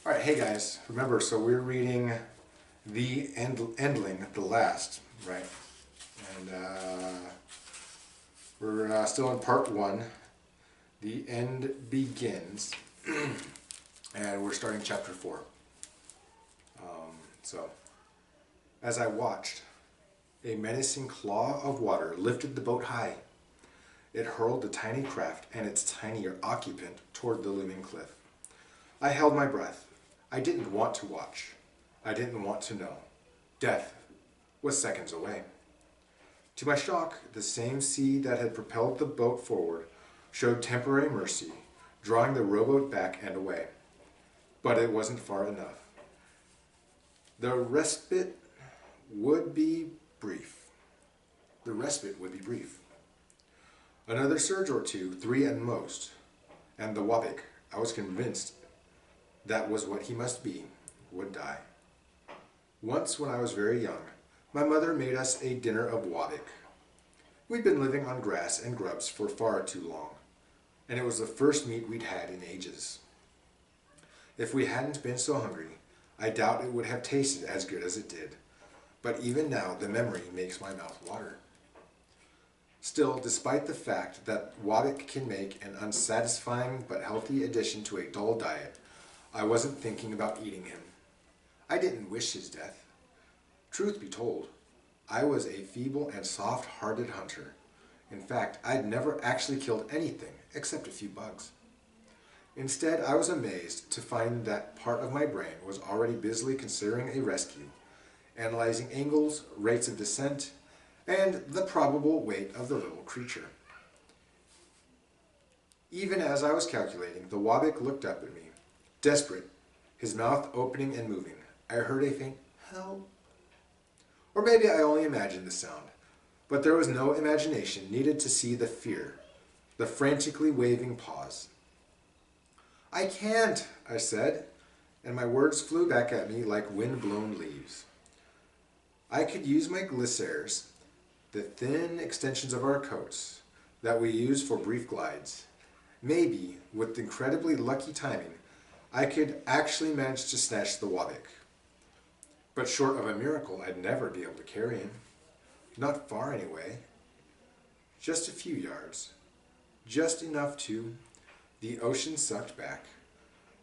All right, hey guys, remember, so we're reading the Endling, the last, right? And we're still in part one. The end begins, and we're starting chapter 4. So, as I watched, a menacing claw of water lifted the boat high. It hurled the tiny craft and its tinier occupant toward the looming cliff. I held my breath. I didn't want to watch. I didn't want to know. Death was seconds away. To my shock, the same sea that had propelled the boat forward showed temporary mercy, drawing the rowboat back and away. But it wasn't far enough. The respite would be brief. The respite would be brief. Another surge or two, 3 at most, and the Wabik, I was convinced that was what he must be, would die. Once, when I was very young, my mother made us a dinner of Wabik. We'd been living on grass and grubs for far too long, and it was the first meat we'd had in ages. If we hadn't been so hungry, I doubt it would have tasted as good as it did, but even now the memory makes my mouth water. Still, despite the fact that Wabik can make an unsatisfying but healthy addition to a dull diet, I wasn't thinking about eating him. I didn't wish his death. Truth be told, I was a feeble and soft-hearted hunter. In fact, I'd never actually killed anything except a few bugs. Instead, I was amazed to find that part of my brain was already busily considering a rescue, analyzing angles, rates of descent, and the probable weight of the little creature. Even as I was calculating, the Wabik looked up at me, desperate, his mouth opening and moving. I heard a faint help. Or maybe I only imagined the sound, but there was no imagination needed to see the fear, the frantically waving paws. I can't, I said, and my words flew back at me like wind-blown leaves. I could use my glissairs, the thin extensions of our coats that we use for brief glides. Maybe, with incredibly lucky timing, I could actually manage to snatch the Wabik. But short of a miracle, I'd never be able to carry him. Not far anyway. Just a few yards. Just enough to... The ocean sucked back,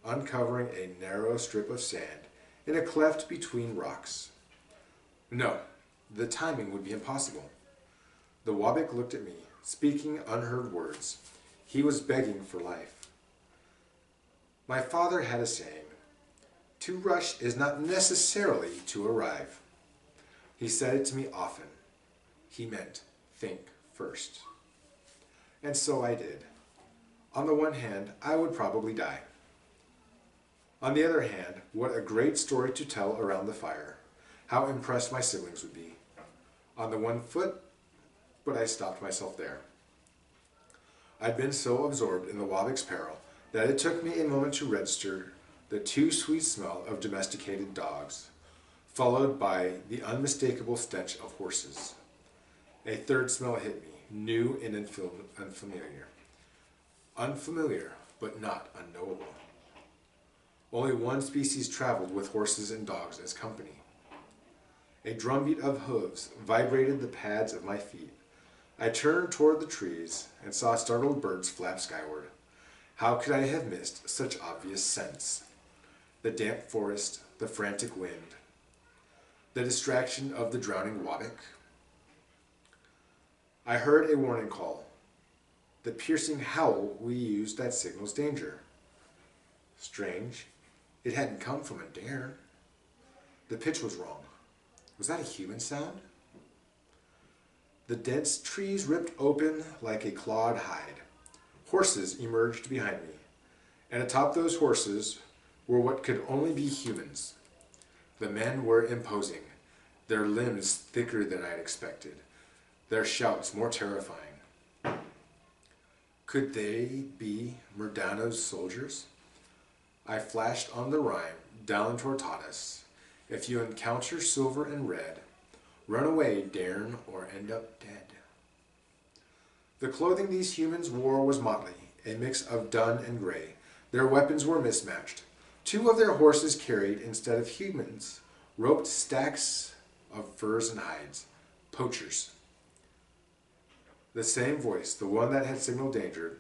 uncovering a narrow strip of sand in a cleft between rocks. No, the timing would be impossible. The Wabik looked at me, speaking unheard words. He was begging for life. My father had a saying, "To rush is not necessarily to arrive." He said it to me often. He meant, think first. And so I did. On the one hand, I would probably die. On the other hand, what a great story to tell around the fire. How impressed my siblings would be. On the one foot, but I stopped myself there. I'd been so absorbed in the Wabik's peril that it took me a moment to register the too sweet smell of domesticated dogs, followed by the unmistakable stench of horses. A third smell hit me, new and unfamiliar. Unfamiliar, but not unknowable. Only one species traveled with horses and dogs as company. A drumbeat of hooves vibrated the pads of my feet. I turned toward the trees and saw startled birds flap skyward. How could I have missed such obvious scents? The damp forest, the frantic wind, the distraction of the drowning Wabik. I heard a warning call. The piercing howl we used that signals danger. Strange, it hadn't come from a dare. The pitch was wrong. Was that a human sound? The dense trees ripped open like a clawed hide. Horses emerged behind me, and atop those horses were what could only be humans. The men were imposing, their limbs thicker than I'd expected, their shouts more terrifying. Could they be Murdano's soldiers? I flashed on the rhyme Dalentor taught us. If you encounter silver and red, run away, Dairn, or end up dead. The clothing these humans wore was motley, a mix of dun and gray. Their weapons were mismatched. 2 of their horses carried, instead of humans, roped stacks of furs and hides. Poachers. The same voice, the one that had signaled danger,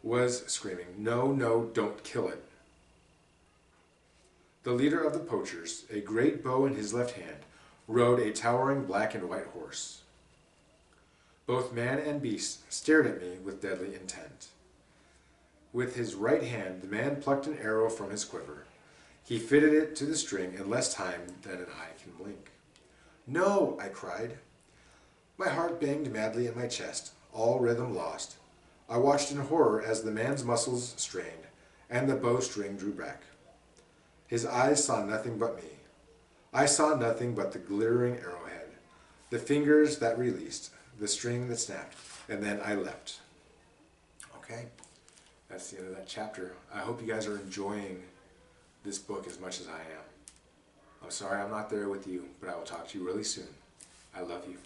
was screaming, "No, no, don't kill it." The leader of the poachers, a great bow in his left hand, rode a towering black and white horse. Both man and beast stared at me with deadly intent. With his right hand, the man plucked an arrow from his quiver. He fitted it to the string in less time than an eye can blink. "No!" I cried. My heart banged madly in my chest, all rhythm lost. I watched in horror as the man's muscles strained, and the bowstring drew back. His eyes saw nothing but me. I saw nothing but the glittering arrowhead, the fingers that released, the string that snapped, and then I leapt. Okay, that's the end of that chapter. I hope you guys are enjoying this book as much as I am. I'm sorry I'm not there with you, but I will talk to you really soon. I love you.